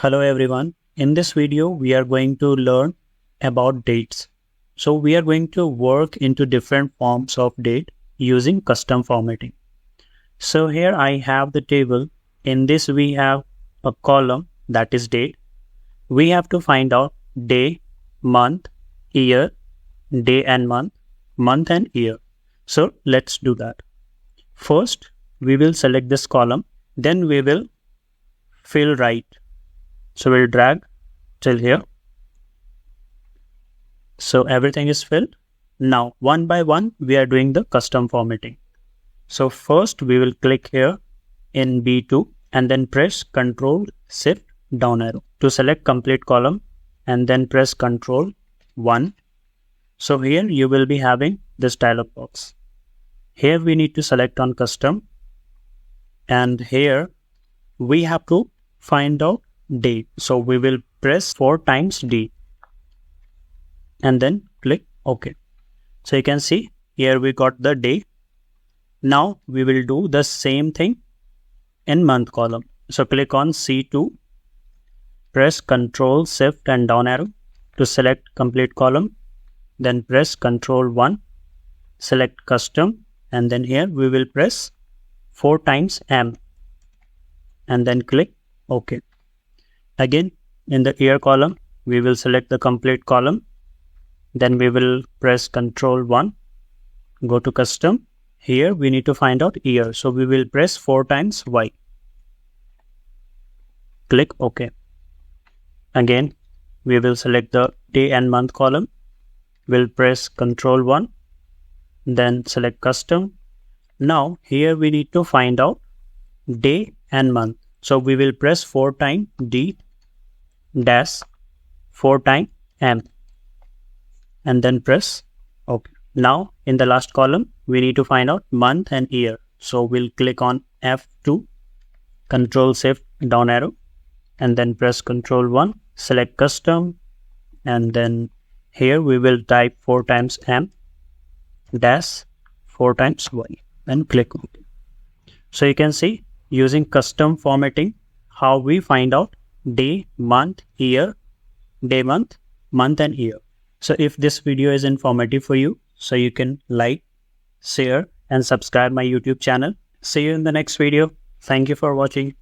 Hello everyone. In this video, we are going to learn about dates. So we are going to work into different forms of date using custom formatting. So here I have the table. In this, we have a column that is date. We have to find out day, month, year, day and month and year. So let's do that. First, we will select this column. Then we will fill right. So we'll drag till here. So everything is filled. Now, one by one, we are doing the custom formatting. So first, we will click here in B2 and then press Ctrl Shift down arrow to select complete column and then press Ctrl 1. So here you will be having this dialog box. Here we need to select on custom, and here we have to find out day. So we will press 4 times D and then click OK. So you can see here we got the day. Now we will do the same thing in month column. So click on C2, press Ctrl Shift and down arrow to select complete column, then press Ctrl 1, select custom, and then here we will press 4 times M and then click OK. Again, in the year column, we will select the complete column. Then we will press Ctrl 1, go to custom. Here we need to find out year. So we will press 4 times Y. Click OK. Again, we will select the day and month column. We'll press Ctrl 1, then select custom. Now here we need to find out day and month. So we will press 4 times D dash 4 times M and then press OK. Now in the last column, we need to find out month and year. So we'll click on F2, Ctrl Shift down arrow, and then press Ctrl 1, select custom, and then here we will type 4 times M dash 4 times Y and click OK. So you can see using custom formatting how we find out day, month, year, day, month and year. So if this video is informative for you, so you can like, share and subscribe my YouTube channel. See you in the next video. Thank you for watching.